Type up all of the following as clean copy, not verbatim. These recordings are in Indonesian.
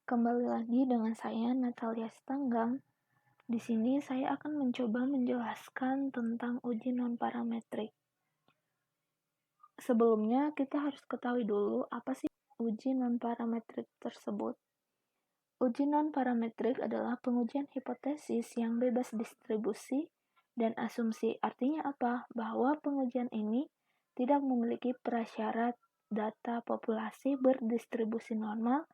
Kembali lagi dengan saya Natalia Stanggang. Di sini saya akan mencoba menjelaskan tentang uji non-parametrik. Sebelumnya kita harus ketahui dulu apa sih uji non-parametrik tersebut. Uji non-parametrik adalah pengujian hipotesis yang bebas distribusi dan asumsi. Artinya apa? Bahwa pengujian ini tidak memiliki prasyarat data populasi berdistribusi normal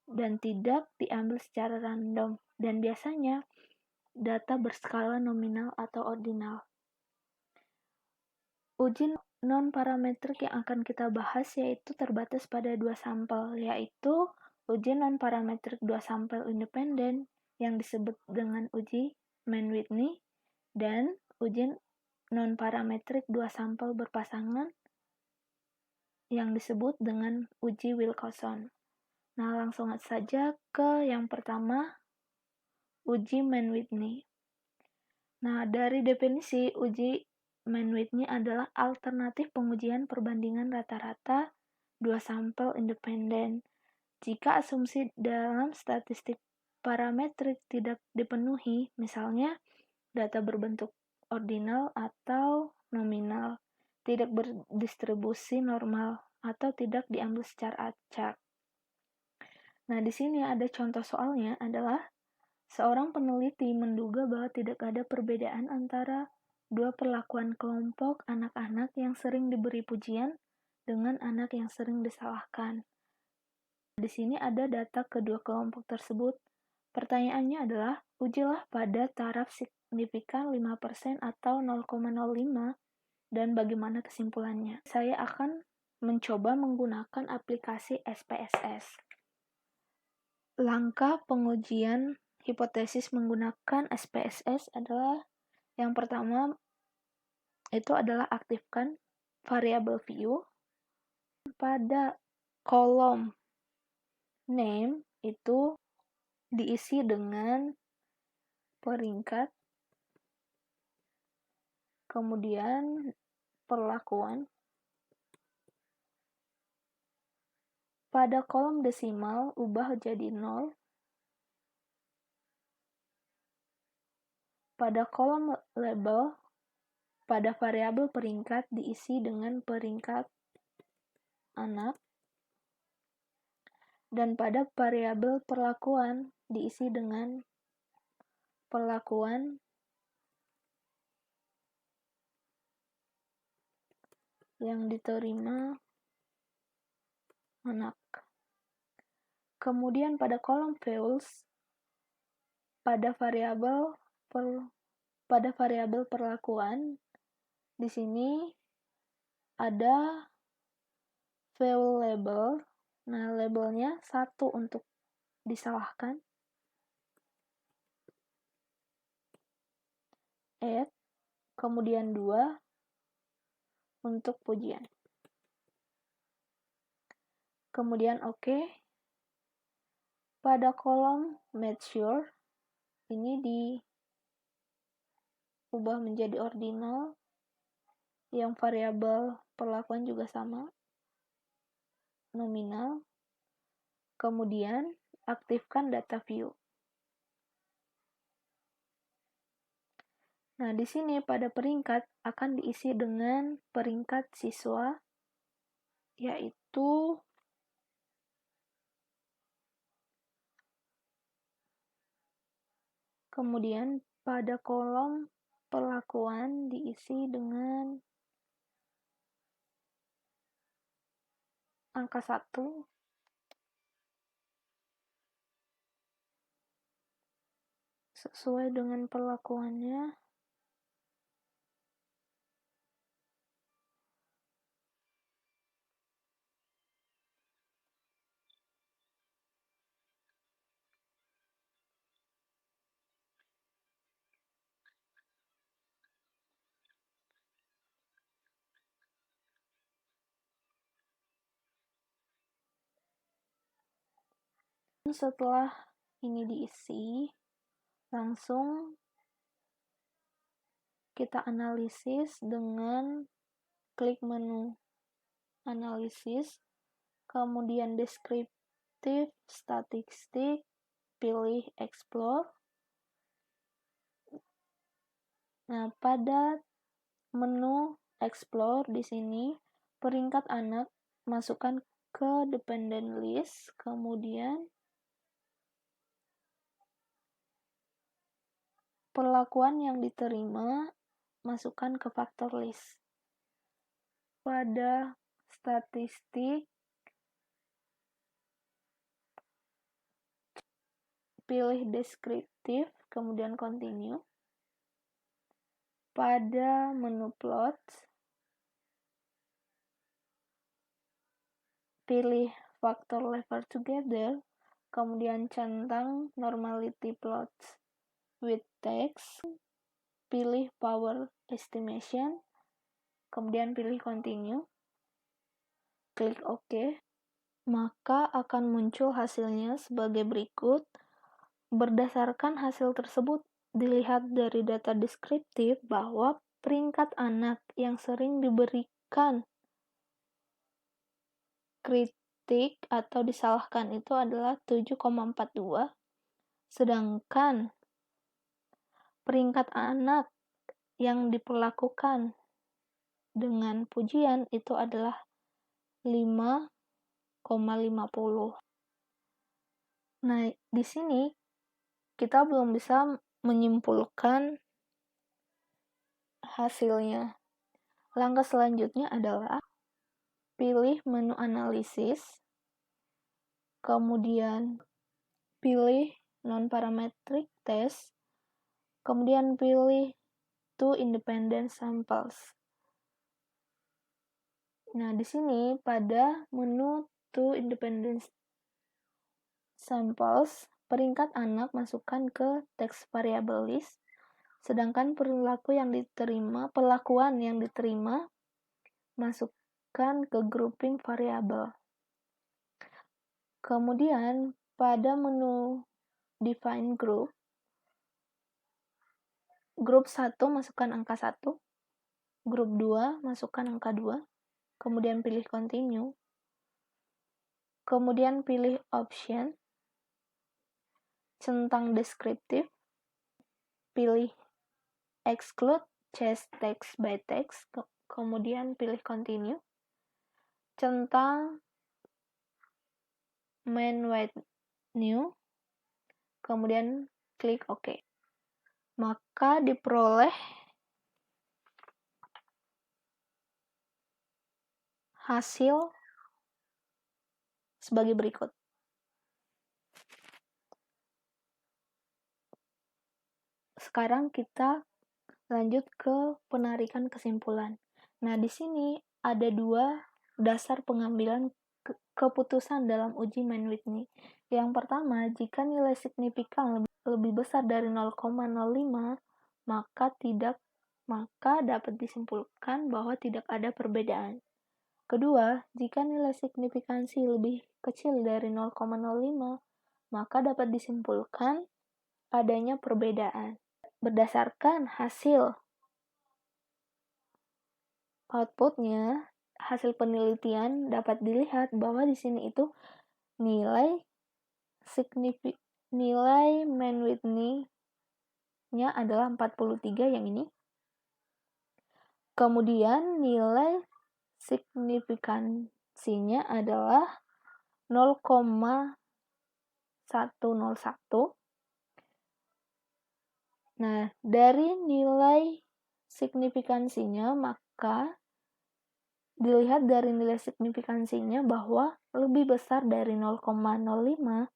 dan tidak diambil secara random, dan biasanya data berskala nominal atau ordinal. Uji non-parametrik yang akan kita bahas yaitu terbatas pada 2 sampel, yaitu uji non-parametrik 2 sampel independen yang disebut dengan uji Mann-Whitney dan uji non-parametrik 2 sampel berpasangan yang disebut dengan uji Wilcoxon. Nah, langsung saja ke yang pertama, uji Mann-Whitney. Nah, dari definisi uji Mann-Whitney adalah alternatif pengujian perbandingan rata-rata 2 sampel independen. Jika asumsi dalam statistik parametrik tidak dipenuhi, misalnya data berbentuk ordinal atau nominal, tidak berdistribusi normal, atau tidak diambil secara acak. Nah, di sini ada contoh soalnya adalah seorang peneliti menduga bahwa tidak ada perbedaan antara dua perlakuan kelompok anak-anak yang sering diberi pujian dengan anak yang sering disalahkan. Di sini ada data kedua kelompok tersebut. Pertanyaannya adalah, ujilah pada taraf signifikan 5% atau 0,05 dan bagaimana kesimpulannya. Saya akan mencoba menggunakan aplikasi SPSS. Langkah pengujian hipotesis menggunakan SPSS adalah yang pertama itu adalah aktifkan variabel view. Pada kolom name itu diisi dengan peringkat, kemudian perlakuan. Pada kolom desimal ubah jadi 0. Pada kolom label, pada variabel peringkat diisi dengan peringkat anak, dan pada variabel perlakuan diisi dengan perlakuan yang diterima anak. Kemudian pada kolom values, pada variabel perlakuan di sini ada value label. Nah, labelnya 1 untuk disalahkan, add, kemudian 2 untuk pujian. Kemudian oke. Pada kolom mature ini diubah menjadi ordinal, yang variabel perlakuan juga sama, nominal. Kemudian aktifkan data view. Nah, di sini pada peringkat akan diisi dengan peringkat siswa, yaitu kemudian pada kolom perlakuan diisi dengan angka 1, sesuai dengan perlakuannya. Setelah ini diisi, langsung kita analisis dengan klik menu analisis, kemudian deskriptif, descriptive, statistik, pilih explore. Nah, pada menu explore di sini, peringkat anak masukkan ke dependent list, kemudian perlakuan yang diterima masukkan ke factor list. Pada statistik, pilih deskriptif, kemudian continue. Pada menu plot, pilih factor lever together, kemudian centang normality plots with text, pilih power estimation, kemudian pilih continue, klik OK, maka akan muncul hasilnya sebagai berikut. Berdasarkan hasil tersebut, dilihat dari data deskriptif bahwa peringkat anak yang sering diberikan kritik atau disalahkan itu adalah 7,42, sedangkan peringkat anak yang diperlakukan dengan pujian itu adalah 5,50. Nah, di sini kita belum bisa menyimpulkan hasilnya. Langkah selanjutnya adalah pilih menu analisis, kemudian pilih non-parametric test, kemudian pilih two independent samples. Nah, di sini pada menu two independent samples, peringkat anak masukkan ke text variable list, sedangkan perlakuan yang diterima masukkan ke grouping variable. Kemudian pada menu define group 1 masukkan angka 1, grup 2 masukkan angka 2, kemudian pilih continue, kemudian pilih option, centang deskriptif, pilih exclude change text by text, kemudian pilih continue, centang main white new, kemudian klik OK. Maka diperoleh hasil sebagai berikut. Sekarang kita lanjut ke penarikan kesimpulan. Nah, di sini ada 2 dasar pengambilan keputusan dalam uji Mann-Whitney. Yang pertama, jika nilai signifikan lebih besar dari 0,05, maka dapat disimpulkan bahwa tidak ada perbedaan. Kedua, jika nilai signifikansi lebih kecil dari 0,05, maka dapat disimpulkan adanya perbedaan. Berdasarkan hasil outputnya, hasil penelitian dapat dilihat bahwa di sini itu nilai Mann-Whitney-nya adalah 43 yang ini. Kemudian nilai signifikansinya adalah 0,101. Nah, dari nilai signifikansinya maka dilihat dari nilai signifikansinya bahwa lebih besar dari 0,05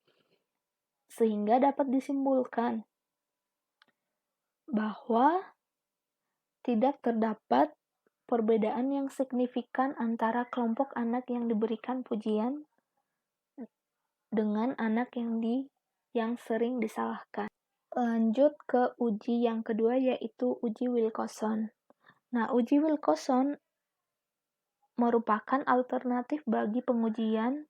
sehingga dapat disimpulkan bahwa tidak terdapat perbedaan yang signifikan antara kelompok anak yang diberikan pujian dengan anak yang sering disalahkan. Lanjut ke uji yang kedua, yaitu uji Wilcoxon. Nah, uji Wilcoxon merupakan alternatif bagi pengujian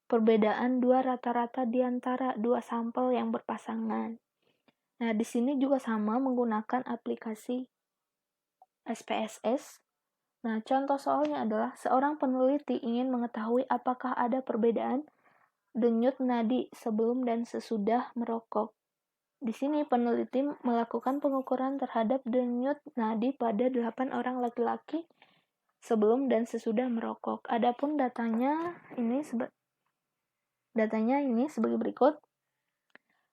perbedaan 2 rata-rata di antara 2 sampel yang berpasangan. Nah, di sini juga sama menggunakan aplikasi SPSS. Nah, contoh soalnya adalah seorang peneliti ingin mengetahui apakah ada perbedaan denyut nadi sebelum dan sesudah merokok. Di sini peneliti melakukan pengukuran terhadap denyut nadi pada 8 orang laki-laki sebelum dan sesudah merokok. Adapun datanya ini sebagai berikut.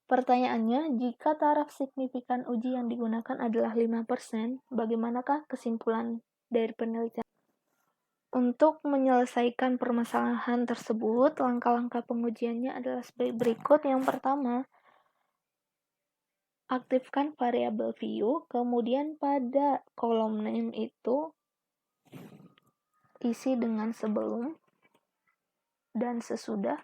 Pertanyaannya, jika taraf signifikan uji yang digunakan adalah 5%, bagaimanakah kesimpulan dari penelitian? Untuk menyelesaikan permasalahan tersebut, langkah-langkah pengujiannya adalah sebagai berikut. Yang pertama, aktifkan variabel view, kemudian pada kolom name itu isi dengan sebelum dan sesudah.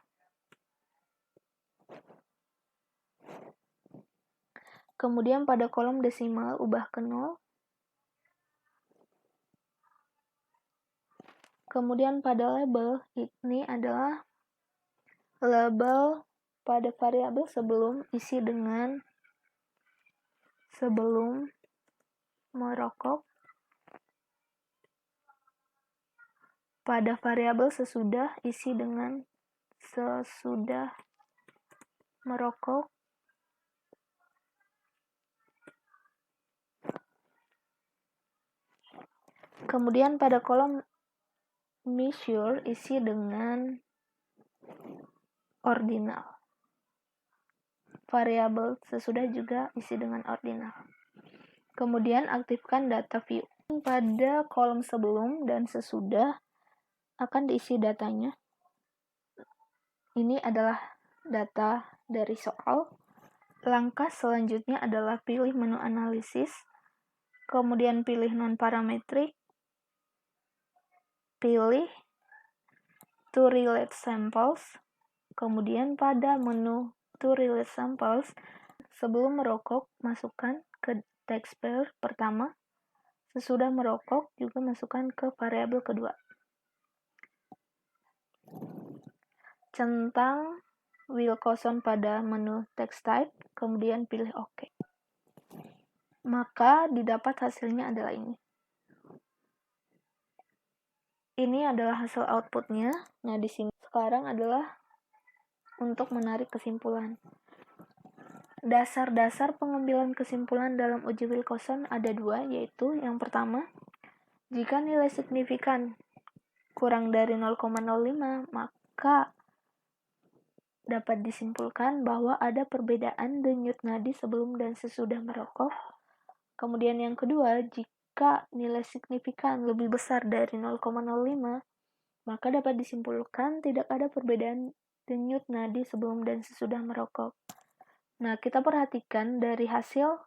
Kemudian pada kolom desimal ubah ke 0. Kemudian pada label, ini adalah label pada variabel sebelum isi dengan sebelum merokok. Pada variabel sesudah isi dengan sesudah merokok. Kemudian pada kolom measure isi dengan ordinal. Variabel sesudah juga isi dengan ordinal. Kemudian aktifkan data view. Pada kolom sebelum dan sesudah akan diisi datanya. Ini adalah data dari soal. Langkah selanjutnya adalah pilih menu analisis, kemudian pilih non-parametric, pilih to relate samples, kemudian pada menu to relate samples, sebelum merokok masukkan ke text pair pertama, sesudah merokok juga masukkan ke variabel kedua. Centang Wilcoxon pada menu text type, kemudian pilih OK. Maka didapat hasilnya adalah ini. Ini adalah hasil outputnya. Nah, di sini sekarang adalah untuk menarik kesimpulan. Dasar-dasar pengambilan kesimpulan dalam uji Wilcoxon ada 2, yaitu yang pertama, jika nilai signifikan kurang dari 0,05, maka dapat disimpulkan bahwa ada perbedaan denyut nadi sebelum dan sesudah merokok. Kemudian yang kedua, jika nilai signifikan lebih besar dari 0,05, maka dapat disimpulkan tidak ada perbedaan denyut nadi sebelum dan sesudah merokok. Nah, kita perhatikan dari hasil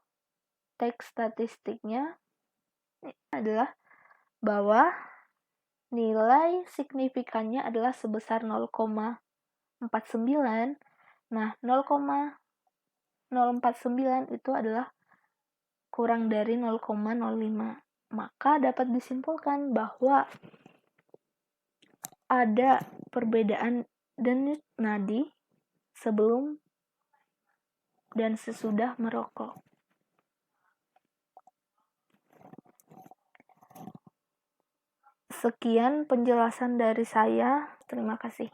teks statistiknya adalah bahwa nilai signifikannya adalah sebesar 0,49. Nah, 0,049 itu adalah kurang dari 0,05. Maka dapat disimpulkan bahwa ada perbedaan denyut nadi sebelum dan sesudah merokok. Sekian penjelasan dari saya. Terima kasih.